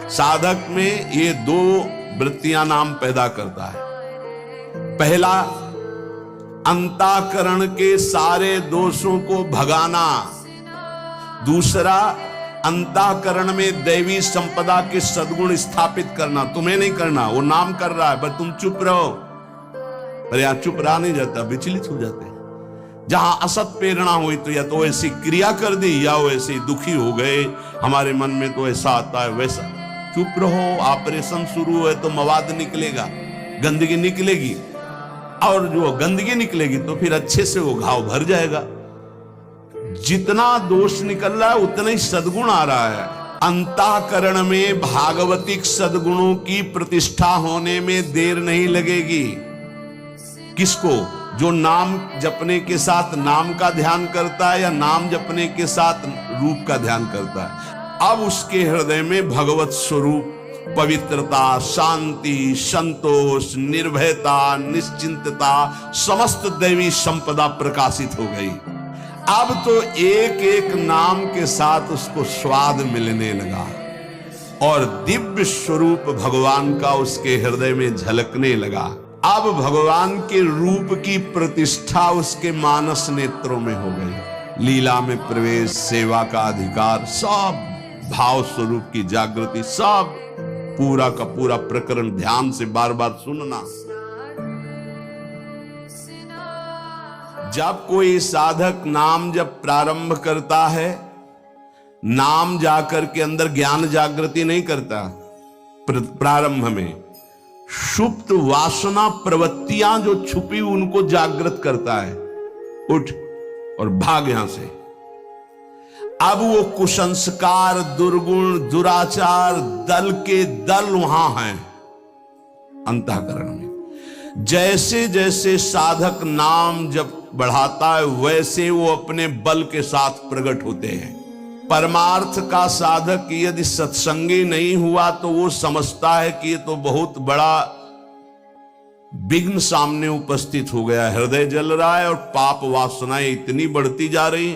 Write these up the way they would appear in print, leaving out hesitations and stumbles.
साधक में ये दो वृत्तियां नाम पैदा करता है। पहला, अंतःकरण के सारे दोषों को भगाना। दूसरा, अंतःकरण में दैवी संपदा के सद्गुण स्थापित करना। तुम्हें नहीं करना, वो नाम कर रहा है, पर तुम चुप रहो। पर यहां चुप रहा नहीं जाता, विचलित हो जाते हैं। जहां असत प्रेरणा हुई तो या तो ऐसी क्रिया कर दी या वो ऐसे दुखी हो गए, हमारे मन में तो ऐसा आता है वैसा। चुप रहो, ऑपरेशन शुरू है तो मवाद निकलेगा, गंदगी निकलेगी, और जो गंदगी निकलेगी तो फिर अच्छे से वो घाव भर जाएगा। जितना दोष निकल रहा है उतना ही सद्गुण आ रहा है। अंतःकरण में भागवतिक सद्गुणों की प्रतिष्ठा होने में देर नहीं लगेगी। किसको? जो नाम जपने के साथ नाम का ध्यान करता है या नाम जपने के साथ रूप का ध्यान करता है। अब उसके हृदय में भगवत स्वरूप, पवित्रता, शांति, संतोष, निर्भयता, निश्चिंतता, समस्त दैवी संपदा प्रकाशित हो गई। अब तो एक एक नाम के साथ उसको स्वाद मिलने लगा और दिव्य स्वरूप भगवान का उसके हृदय में झलकने लगा। अब भगवान के रूप की प्रतिष्ठा उसके मानस नेत्रों में हो गई। लीला में प्रवेश, सेवा का अधिकार, सब भाव स्वरूप की जागृति, सब पूरा का पूरा प्रकरण ध्यान से बार बार सुनना। जब कोई साधक नाम जब प्रारंभ करता है, नाम जाकर के अंदर ज्ञान जागृति नहीं करता। प्रारंभ में सुप्त वासना प्रवृत्तियां जो छुपी उनको जागृत करता है। उठ और भाग यहां से। अब वो कुसंस्कार, दुर्गुण, दुराचार दल के दल वहां हैं अंतःकरण में। जैसे जैसे साधक नाम जब बढ़ाता है वैसे वो अपने बल के साथ प्रकट होते हैं। परमार्थ का साधक यदि सत्संगी नहीं हुआ तो वो समझता है कि ये तो बहुत बड़ा विघ्न सामने उपस्थित हो गया, हृदय जल रहा है और पाप वासनाएं इतनी बढ़ती जा रही।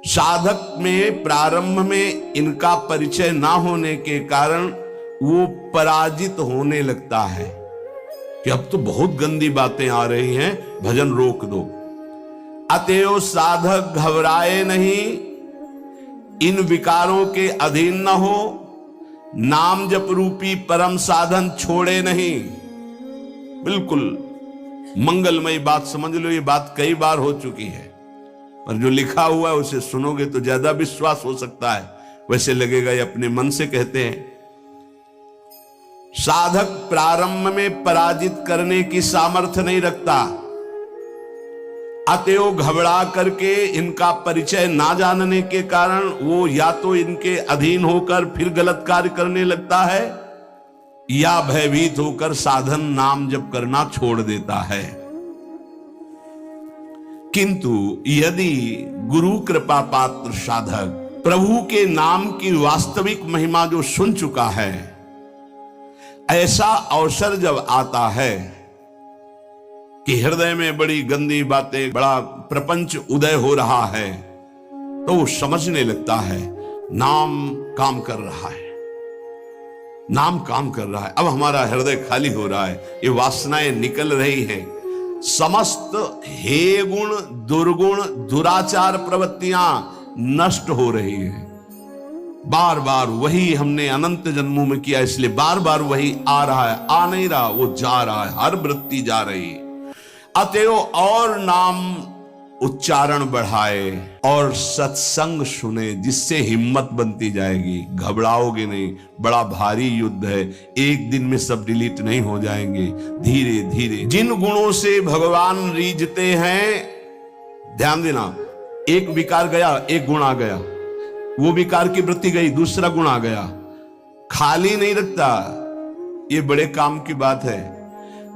साधक में प्रारंभ में इनका परिचय ना होने के कारण वो पराजित होने लगता है कि अब तो बहुत गंदी बातें आ रही हैं, भजन रोक दो। अतएव साधक घबराए नहीं, इन विकारों के अधीन न हो, नाम जप रूपी परम साधन छोड़े नहीं। बिल्कुल मंगलमयी बात समझ लो, ये बात कई बार हो चुकी है, पर जो लिखा हुआ है उसे सुनोगे तो ज्यादा विश्वास हो सकता है। वैसे लगेगा ये अपने मन से कहते हैं। साधक प्रारंभ में पराजित करने की सामर्थ्य नहीं रखता, अतएव घबरा करके इनका परिचय ना जानने के कारण वो या तो इनके अधीन होकर फिर गलत कार्य करने लगता है या भयभीत होकर साधन नाम जप करना छोड़ देता है। किंतु यदि गुरु कृपा पात्र साधक प्रभु के नाम की वास्तविक महिमा जो सुन चुका है, ऐसा अवसर जब आता है कि हृदय में बड़ी गंदी बातें, बड़ा प्रपंच उदय हो रहा है, तो वो समझने लगता है नाम काम कर रहा है, नाम काम कर रहा है। अब हमारा हृदय खाली हो रहा है, ये वासनाएं निकल रही हैं, समस्त हे गुण, दुर्गुण, दुराचार प्रवृत्तियां नष्ट हो रही हैं। बार बार वही हमने अनंत जन्मों में किया, इसलिए बार बार वही आ रहा है, आ नहीं रहा, वो जा रहा है, हर वृत्ति जा रही है। अतएव और नाम उच्चारण बढ़ाए और सत्संग सुने, जिससे हिम्मत बनती जाएगी, घबराओगे नहीं। बड़ा भारी युद्ध है, एक दिन में सब डिलीट नहीं हो जाएंगे, धीरे धीरे। जिन गुणों से भगवान रीझते हैं, ध्यान देना, एक विकार गया, एक गुण आ गया, वो विकार की वृत्ति गई, दूसरा गुण आ गया, खाली नहीं रखता। ये बड़े काम की बात है।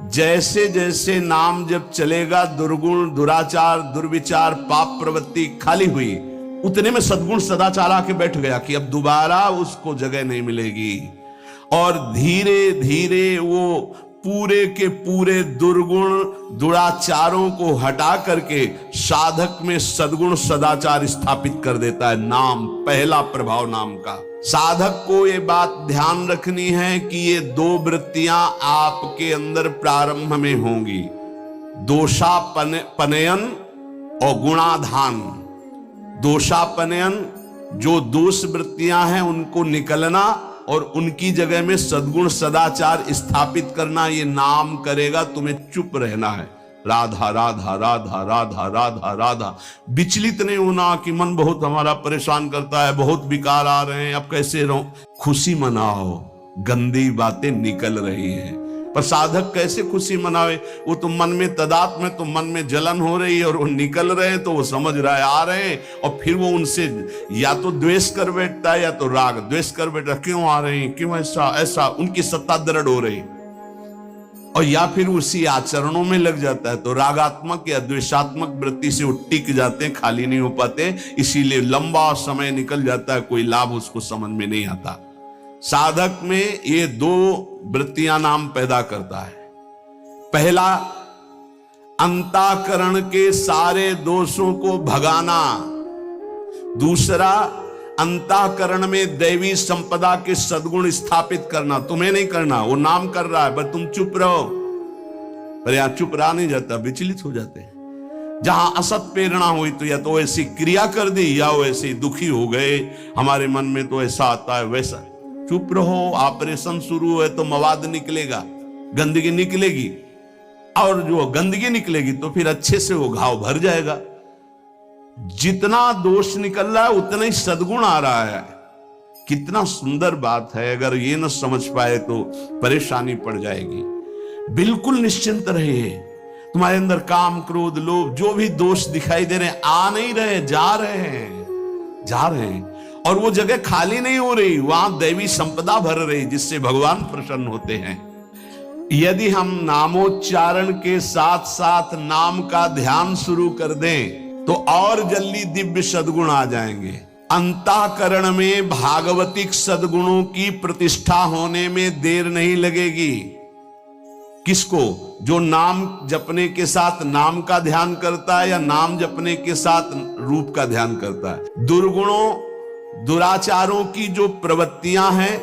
जैसे जैसे नाम जब चलेगा, दुर्गुण, दुराचार, दुर्विचार, पाप प्रवृत्ति खाली हुई, उतने में सद्गुण सदाचार आके बैठ गया कि अब दोबारा उसको जगह नहीं मिलेगी। और धीरे धीरे वो पूरे के पूरे दुर्गुण, दुराचारों को हटा करके साधक में सद्गुण, सदाचार स्थापित कर देता है। नाम, पहला प्रभाव नाम का। साधक को ये बात ध्यान रखनी है कि ये दो वृत्तियां आपके अंदर प्रारंभ में होंगी, दोषापनयन और गुणाधान। दोषापनयन, जो दोष वृत्तियां हैं उनको निकलना और उनकी जगह में सद्गुण सदाचार स्थापित करना, ये नाम करेगा। तुम्हें चुप रहना है, राधा राधा राधा राधा राधा राधा। विचलित नहीं होना कि मन बहुत हमारा परेशान करता है, बहुत विकार आ रहे हैं, अब कैसे रहूं। खुशी मनाओ, गंदी बातें निकल रही हैं। पर साधक कैसे खुशी मनावे? वो तो मन में तदात्म में, तो मन में जलन हो रही है और वो निकल रहे हैं तो वो समझ रहा है आ रहे हैं, और फिर वो उनसे या तो द्वेष कर बैठता है या तो राग द्वेष कर बैठता है। क्यों आ रहे हैं, क्यों ऐसा ऐसा, उनकी सत्ता दृढ़ हो रही, और या फिर उसी आचरणों में लग जाता है। तो रागात्मक या द्वेषात्मक वृत्ति से वो टिक जाते हैं, खाली नहीं हो पाते, इसीलिए लंबा समय निकल जाता है, कोई लाभ उसको समझ में नहीं आता। साधक में ये दो वृत्तियां नाम पैदा करता है। पहला, अंतःकरण के सारे दोषों को भगाना। दूसरा, अंतःकरण में दैवी संपदा के सद्गुण स्थापित करना। तुम्हें नहीं करना, वो नाम कर रहा है, बस तुम चुप रहो। पर यहां चुप रहा नहीं जाता, विचलित हो जाते हैं। जहां असत प्रेरणा हुई तो या तो ऐसी क्रिया कर दी या वो ऐसे दुखी हो गए, हमारे मन में तो ऐसा आता है वैसा। चुप रहो, ऑपरेशन शुरू है तो मवाद निकलेगा, गंदगी निकलेगी, और जो गंदगी निकलेगी तो फिर अच्छे से वो घाव भर जाएगा। जितना दोष निकल रहा है उतना ही सद्गुण आ रहा है। कितना सुंदर बात है, अगर ये न समझ पाए तो परेशानी पड़ जाएगी। बिल्कुल निश्चिंत रहिए, तुम्हारे अंदर काम क्रोध लोभ जो भी दोष दिखाई दे रहे हैं, आ नहीं रहे, जा रहे हैं, जा रहे हैं, और वो जगह खाली नहीं हो रही, वहां दैवी संपदा भर रही, जिससे भगवान प्रसन्न होते हैं। यदि हम नामोच्चारण के साथ साथ नाम का ध्यान शुरू कर दें तो और जल्दी दिव्य सद्गुण आ जाएंगे। अंतःकरण में भागवतिक सद्गुणों की प्रतिष्ठा होने में देर नहीं लगेगी। किसको? जो नाम जपने के साथ नाम का ध्यान करता है या नाम जपने के साथ रूप का ध्यान करता है। दुर्गुणों दुराचारों की जो प्रवृत्तियां हैं,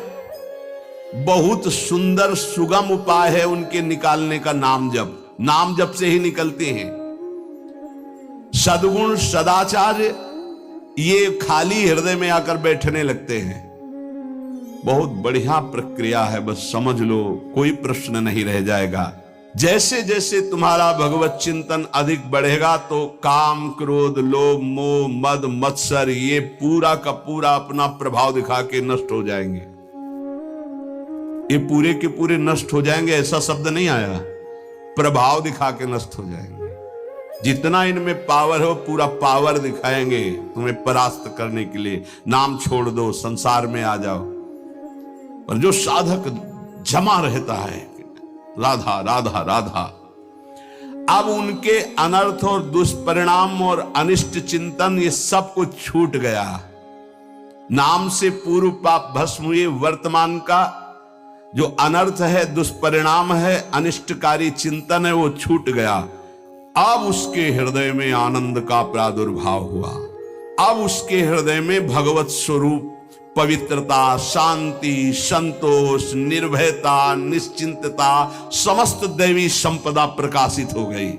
बहुत सुंदर सुगम उपाय है उनके निकालने का नाम जप। नाम जप से ही निकलते हैं। सद्गुण सदाचार ये खाली हृदय में आकर बैठने लगते हैं। बहुत बढ़िया प्रक्रिया है, बस समझ लो, कोई प्रश्न नहीं रह जाएगा। जैसे जैसे तुम्हारा भगवत चिंतन अधिक बढ़ेगा तो काम क्रोध लोभ मोह मद मत्सर ये पूरा का पूरा अपना प्रभाव दिखा के नष्ट हो जाएंगे। ये पूरे के पूरे नष्ट हो जाएंगे, ऐसा शब्द नहीं आया, प्रभाव दिखा के नष्ट हो जाएंगे। जितना इनमें पावर हो पूरा पावर दिखाएंगे तुम्हें परास्त करने के लिए। नाम छोड़ दो, संसार में आ जाओ। पर जो साधक जमा रहता है, राधा राधा राधा, अब उनके अनर्थ और दुष्परिणाम और अनिष्ट चिंतन ये सब कुछ छूट गया। नाम से पूर्व पाप भस्म हुए, वर्तमान का जो अनर्थ है, दुष्परिणाम है, अनिष्टकारी चिंतन है, वो छूट गया। अब उसके हृदय में आनंद का प्रादुर्भाव हुआ। अब उसके हृदय में भगवत स्वरूप पवित्रता, शांति, संतोष, निर्भयता, निश्चिंतता, समस्त दैवी संपदा प्रकाशित हो गई।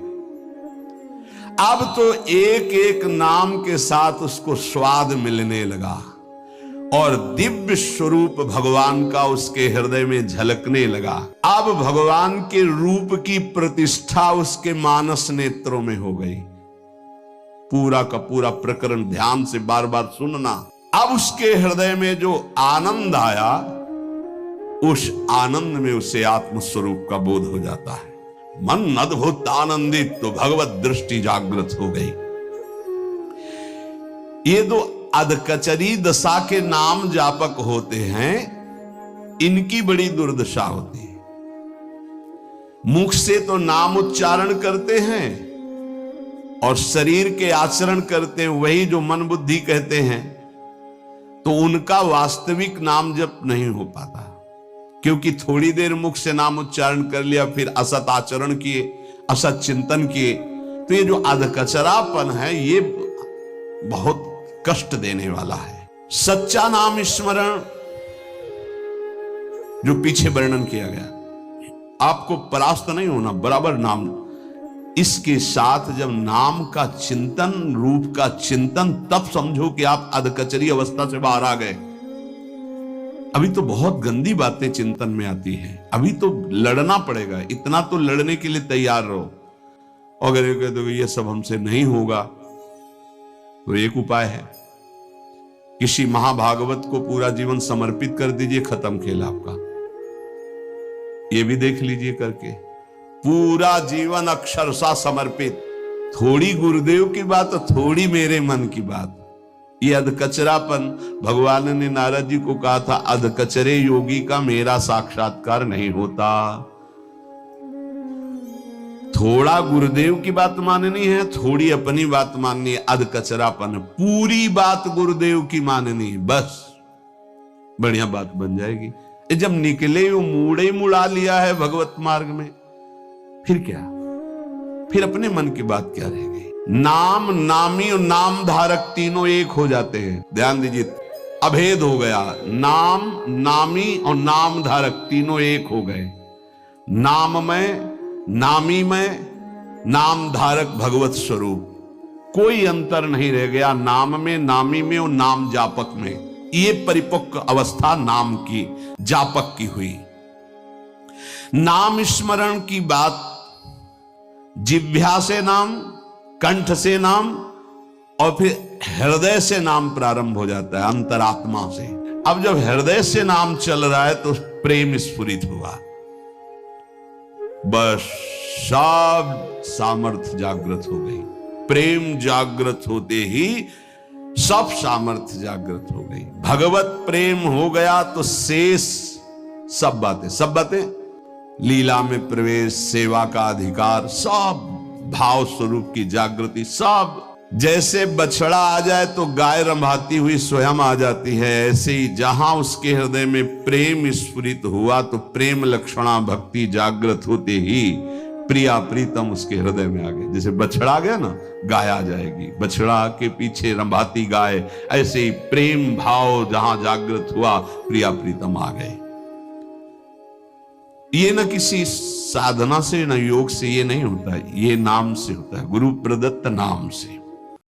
अब तो एक एक नाम के साथ उसको स्वाद मिलने लगा और दिव्य स्वरूप भगवान का उसके हृदय में झलकने लगा। अब भगवान के रूप की प्रतिष्ठा उसके मानस नेत्रों में हो गई। पूरा का पूरा प्रकरण ध्यान से बार बार सुनना। अब उसके हृदय में जो आनंद आया, उस आनंद में उसे आत्मस्वरूप का बोध हो जाता है। मन अद्भुत आनंदित, तो भगवत दृष्टि जागृत हो गई। ये दो अधकचरी दशा के नाम जापक होते हैं, इनकी बड़ी दुर्दशा होती है। मुख से तो नाम उच्चारण करते हैं और शरीर के आचरण करते हैं वही जो मन बुद्धि कहते हैं, तो उनका वास्तविक नाम जप नहीं हो पाता, क्योंकि थोड़ी देर मुख से नाम उच्चारण कर लिया, फिर असत आचरण किए, असत चिंतन किए, तो ये जो अधकचरापन है ये बहुत कष्ट देने वाला है। सच्चा नाम स्मरण जो पीछे वर्णन किया गया। आपको परास्त नहीं होना, बराबर नाम। इसके साथ जब नाम का चिंतन, रूप का चिंतन, तब समझो कि आप अधकचरी अवस्था से बाहर आ गए। अभी तो बहुत गंदी बातें चिंतन में आती हैं, अभी तो लड़ना पड़ेगा। इतना तो लड़ने के लिए तैयार रहो। अगर ये कह दो ये सब हमसे नहीं होगा, तो एक उपाय है, किसी महाभागवत को पूरा जीवन समर्पित कर दीजिए, खत्म खेल आपका। ये भी देख लीजिए करके, पूरा जीवन अक्षरशः समर्पित। थोड़ी गुरुदेव की बात, थोड़ी मेरे मन की बात। ये अधकचरापन, भगवान ने नारद जी को कहा था, अधकचरे योगी का मेरा साक्षात्कार नहीं होता। थोड़ा गुरुदेव की बात माननी है, थोड़ी अपनी बात माननी है, अधकचरापन। पूरी बात गुरुदेव की माननी है, बस बढ़िया बात बन जाएगी। जब निकले वो मूड़े मुड़ा लिया है भगवत मार्ग में, फिर क्या, फिर अपने मन की बात क्या रह गई। नाम, नामी और नाम धारक तीनों एक हो जाते हैं। ध्यान दीजिए, अभेद हो गया। नाम, नामी और नाम धारक तीनों एक हो गए। नाम में, नामी में, नाम धारक भगवत स्वरूप, कोई अंतर नहीं रह गया नाम में, नामी में और नाम जापक में। ये परिपक्व अवस्था नाम की, जापक की हुई। नाम स्मरण की बात जिह्वा से नाम, कंठ से नाम और फिर हृदय से नाम प्रारंभ हो जाता है, अंतरात्मा से। अब जब हृदय से नाम चल रहा है तो प्रेम स्फुरित हुआ, बस सब सामर्थ्य जागृत हो गई। प्रेम जागृत होते ही सब सामर्थ्य जागृत हो गई। भगवत प्रेम हो गया तो शेष सब बातें, लीला में प्रवेश, सेवा का अधिकार, सब भाव स्वरूप की जागृति, सब। जैसे बछड़ा आ जाए तो गाय रंभाती हुई स्वयं आ जाती है, ऐसे ही जहां उसके हृदय में प्रेम स्फुरित हुआ तो प्रेम लक्षणा भक्ति जागृत होते ही प्रिया प्रीतम उसके हृदय में आ गए। जैसे बछड़ा आ गया ना, गाय आ जाएगी, बछड़ा के पीछे रंभाती गाय, ऐसे ही प्रेम भाव जहां जागृत हुआ प्रिया प्रीतम आ गए। ये न किसी साधना से न योग से ये नहीं होता है, ये नाम से होता है, गुरु प्रदत्त नाम से।